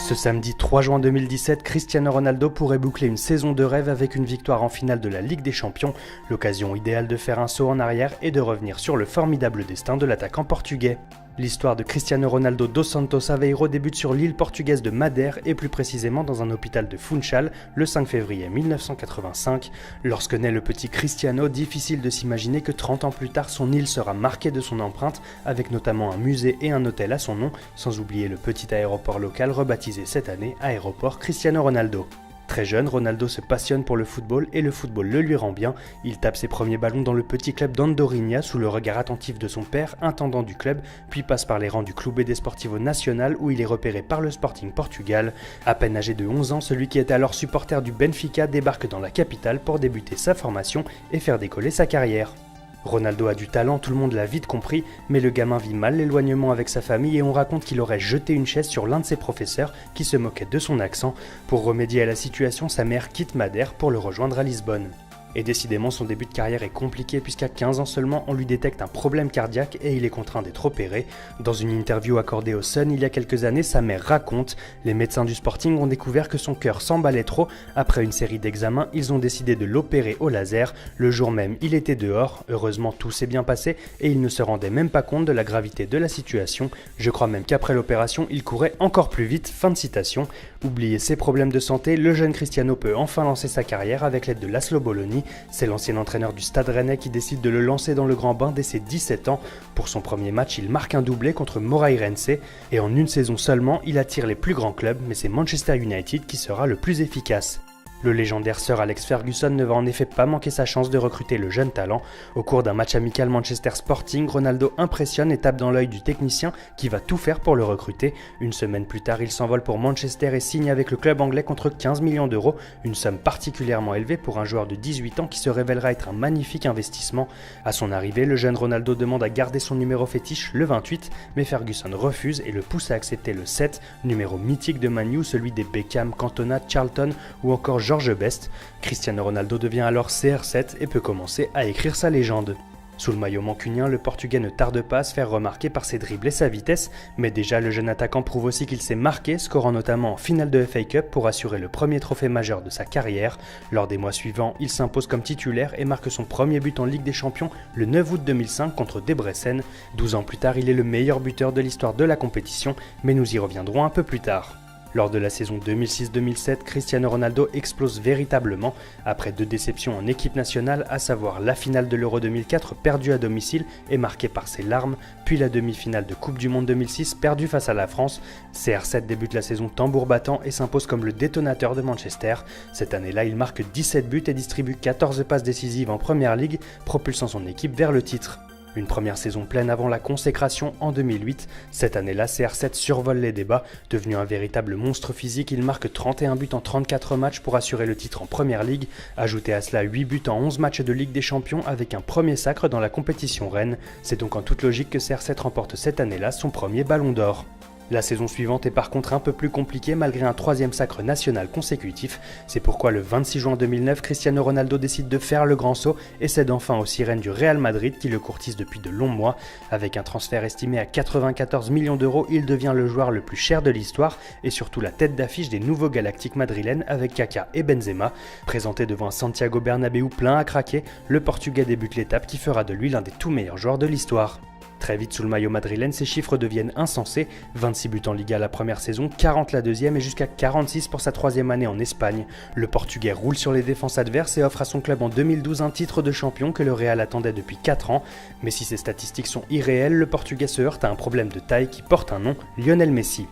Ce samedi 3 juin 2017, Cristiano Ronaldo pourrait boucler une saison de rêve avec une victoire en finale de la Ligue des Champions, l'occasion idéale de faire un saut en arrière et de revenir sur le formidable destin de l'attaquant portugais. L'histoire de Cristiano Ronaldo dos Santos Aveiro débute sur l'île portugaise de Madère et plus précisément dans un hôpital de Funchal le 5 février 1985. Lorsque naît le petit Cristiano, difficile de s'imaginer que 30 ans plus tard son île sera marquée de son empreinte avec notamment un musée et un hôtel à son nom, sans oublier le petit aéroport local rebaptisé cette année Aéroport Cristiano Ronaldo. Très jeune, Ronaldo se passionne pour le football et le football le lui rend bien. Il tape ses premiers ballons dans le petit club d'Andorinha sous le regard attentif de son père, intendant du club, puis passe par les rangs du Clube Desportivo Nacional où il est repéré par le Sporting Portugal. À peine âgé de 11 ans, celui qui était alors supporter du Benfica débarque dans la capitale pour débuter sa formation et faire décoller sa carrière. Ronaldo a du talent, tout le monde l'a vite compris, mais le gamin vit mal l'éloignement avec sa famille et on raconte qu'il aurait jeté une chaise sur l'un de ses professeurs qui se moquait de son accent. Pour remédier à la situation, sa mère quitte Madère pour le rejoindre à Lisbonne. Et décidément, son début de carrière est compliqué puisqu'à 15 ans seulement, on lui détecte un problème cardiaque et il est contraint d'être opéré. Dans une interview accordée au Sun il y a quelques années, sa mère raconte « Les médecins du Sporting ont découvert que son cœur s'emballait trop. Après une série d'examens, ils ont décidé de l'opérer au laser. Le jour même, il était dehors. Heureusement, tout s'est bien passé et il ne se rendait même pas compte de la gravité de la situation. Je crois même qu'après l'opération, il courait encore plus vite. » Fin de citation. Oubliez ses problèmes de santé, le jeune Cristiano peut enfin lancer sa carrière avec l'aide de Laszlo Bologna. C'est l'ancien entraîneur du Stade Rennais qui décide de le lancer dans le grand bain dès ses 17 ans. Pour son premier match, il marque un doublé contre Moreirense et en une saison seulement, il attire les plus grands clubs, mais c'est Manchester United qui sera le plus efficace. Le légendaire Sir Alex Ferguson ne va en effet pas manquer sa chance de recruter le jeune talent. Au cours d'un match amical Manchester Sporting, Ronaldo impressionne et tape dans l'œil du technicien qui va tout faire pour le recruter. Une semaine plus tard, il s'envole pour Manchester et signe avec le club anglais contre 15 millions d'euros, une somme particulièrement élevée pour un joueur de 18 ans qui se révélera être un magnifique investissement. À son arrivée, le jeune Ronaldo demande à garder son numéro fétiche, le 28, mais Ferguson refuse et le pousse à accepter le 7, numéro mythique de Man U, celui des Beckham, Cantona, Charlton ou encore George Best. Cristiano Ronaldo devient alors CR7 et peut commencer à écrire sa légende. Sous le maillot mancunien, le Portugais ne tarde pas à se faire remarquer par ses dribbles et sa vitesse, mais déjà le jeune attaquant prouve aussi qu'il s'est marqué, scorant notamment en finale de FA Cup pour assurer le premier trophée majeur de sa carrière. Lors des mois suivants, il s'impose comme titulaire et marque son premier but en Ligue des Champions le 9 août 2005 contre Debrecen. 12 ans plus tard, il est le meilleur buteur de l'histoire de la compétition, mais nous y reviendrons un peu plus tard. Lors de la saison 2006-2007, Cristiano Ronaldo explose véritablement après 2 déceptions en équipe nationale, à savoir la finale de l'Euro 2004 perdue à domicile et marquée par ses larmes, puis la demi-finale de Coupe du Monde 2006 perdue face à la France. CR7 débute la saison tambour battant et s'impose comme le détonateur de Manchester. Cette année-là, il marque 17 buts et distribue 14 passes décisives en Première Ligue, propulsant son équipe vers le titre. Une première saison pleine avant la consécration en 2008. Cette année-là, CR7 survole les débats. Devenu un véritable monstre physique, il marque 31 buts en 34 matchs pour assurer le titre en Première Ligue. Ajoutez à cela 8 buts en 11 matchs de Ligue des Champions avec un premier sacre dans la compétition reine. C'est donc en toute logique que CR7 remporte cette année-là son premier ballon d'or. La saison suivante est par contre un peu plus compliquée malgré un 3e sacre national consécutif. C'est pourquoi le 26 juin 2009, Cristiano Ronaldo décide de faire le grand saut et cède enfin aux sirènes du Real Madrid qui le courtisent depuis de longs mois. Avec un transfert estimé à 94 millions d'euros, il devient le joueur le plus cher de l'histoire et surtout la tête d'affiche des nouveaux Galactiques madrilènes avec Kaka et Benzema. Présenté devant un Santiago Bernabéu plein à craquer, le Portugais débute l'étape qui fera de lui l'un des tout meilleurs joueurs de l'histoire. Très vite sous le maillot madrilène, ces chiffres deviennent insensés, 26 buts en Liga la première saison, 40 la deuxième et jusqu'à 46 pour sa 3e année en Espagne. Le Portugais roule sur les défenses adverses et offre à son club en 2012 un titre de champion que le Real attendait depuis 4 ans. Mais si ces statistiques sont irréelles, le Portugais se heurte à un problème de taille qui porte un nom, Lionel Messi.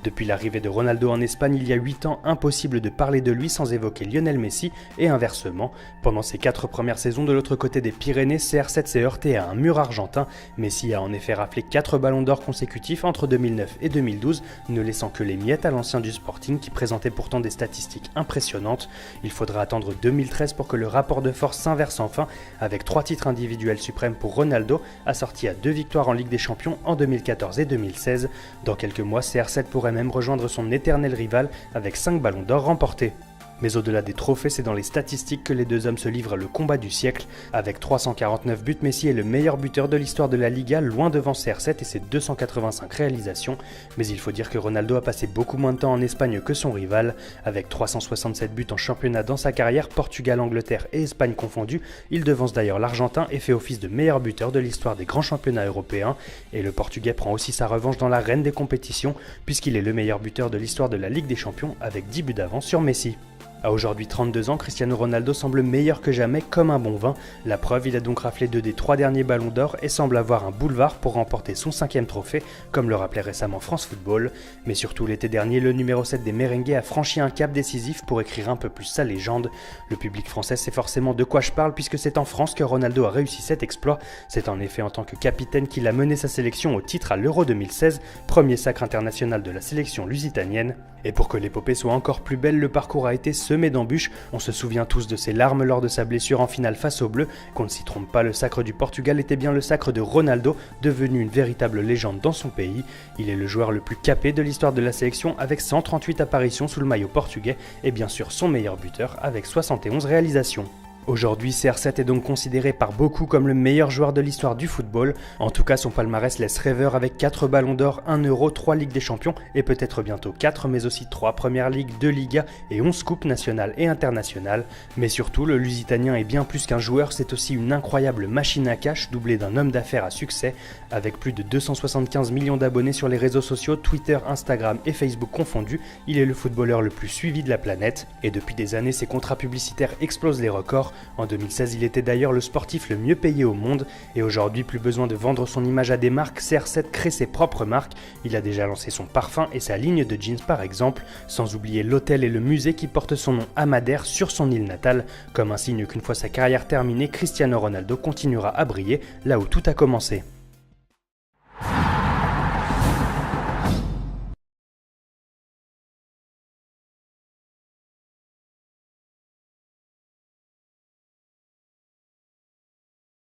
Depuis l'arrivée de Ronaldo en Espagne il y a 8 ans, impossible de parler de lui sans évoquer Lionel Messi et inversement. Pendant ses 4 premières saisons de l'autre côté des Pyrénées, CR7 s'est heurté à un mur argentin. Messi a en effet raflé 4 ballons d'or consécutifs entre 2009 et 2012, ne laissant que les miettes à l'ancien du Sporting qui présentait pourtant des statistiques impressionnantes. Il faudra attendre 2013 pour que le rapport de force s'inverse enfin, avec 3 titres individuels suprêmes pour Ronaldo, assortis à 2 victoires en Ligue des Champions en 2014 et 2016. Dans quelques mois, CR7 pourrait même rejoindre son éternel rival avec 5 ballons d'or remportés. Mais au-delà des trophées, c'est dans les statistiques que les deux hommes se livrent le combat du siècle. Avec 349 buts, Messi est le meilleur buteur de l'histoire de la Liga, loin devant CR7 et ses 285 réalisations. Mais il faut dire que Ronaldo a passé beaucoup moins de temps en Espagne que son rival. Avec 367 buts en championnat dans sa carrière, Portugal, Angleterre et Espagne confondus, il devance d'ailleurs l'Argentin et fait office de meilleur buteur de l'histoire des grands championnats européens. Et le Portugais prend aussi sa revanche dans l'arène des compétitions, puisqu'il est le meilleur buteur de l'histoire de la Ligue des Champions avec 10 buts d'avance sur Messi. À aujourd'hui 32 ans, Cristiano Ronaldo semble meilleur que jamais, comme un bon vin. La preuve, il a donc raflé 2 des 3 derniers ballons d'or et semble avoir un boulevard pour remporter son 5e trophée, comme le rappelait récemment France Football. Mais surtout l'été dernier, le numéro 7 des Merengues a franchi un cap décisif pour écrire un peu plus sa légende. Le public français sait forcément de quoi je parle, puisque c'est en France que Ronaldo a réussi cet exploit. C'est en effet en tant que capitaine qu'il a mené sa sélection au titre à l'Euro 2016, premier sacre international de la sélection lusitanienne. Et pour que l'épopée soit encore plus belle, le parcours a été semé d'embûches. On se souvient tous de ses larmes lors de sa blessure en finale face aux Bleus. Qu'on ne s'y trompe pas, le sacre du Portugal était bien le sacre de Ronaldo, devenu une véritable légende dans son pays. Il est le joueur le plus capé de l'histoire de la sélection avec 138 apparitions sous le maillot portugais et bien sûr son meilleur buteur avec 71 réalisations. Aujourd'hui, CR7 est donc considéré par beaucoup comme le meilleur joueur de l'histoire du football. En tout cas, son palmarès laisse rêveur avec 4 ballons d'or, 1 euro, 3 Ligues des Champions et peut-être bientôt 4, mais aussi 3 Premières Ligues, 2 Ligas et 11 coupes nationales et internationales. Mais surtout, le Lusitanien est bien plus qu'un joueur, c'est aussi une incroyable machine à cash doublée d'un homme d'affaires à succès. Avec plus de 275 millions d'abonnés sur les réseaux sociaux, Twitter, Instagram et Facebook confondus, il est le footballeur le plus suivi de la planète. Et depuis des années, ses contrats publicitaires explosent les records. En 2016, il était d'ailleurs le sportif le mieux payé au monde. Et aujourd'hui, plus besoin de vendre son image à des marques, CR7 crée ses propres marques. Il a déjà lancé son parfum et sa ligne de jeans par exemple, sans oublier l'hôtel et le musée qui portent son nom à Madère sur son île natale, comme un signe qu'une fois sa carrière terminée, Cristiano Ronaldo continuera à briller là où tout a commencé.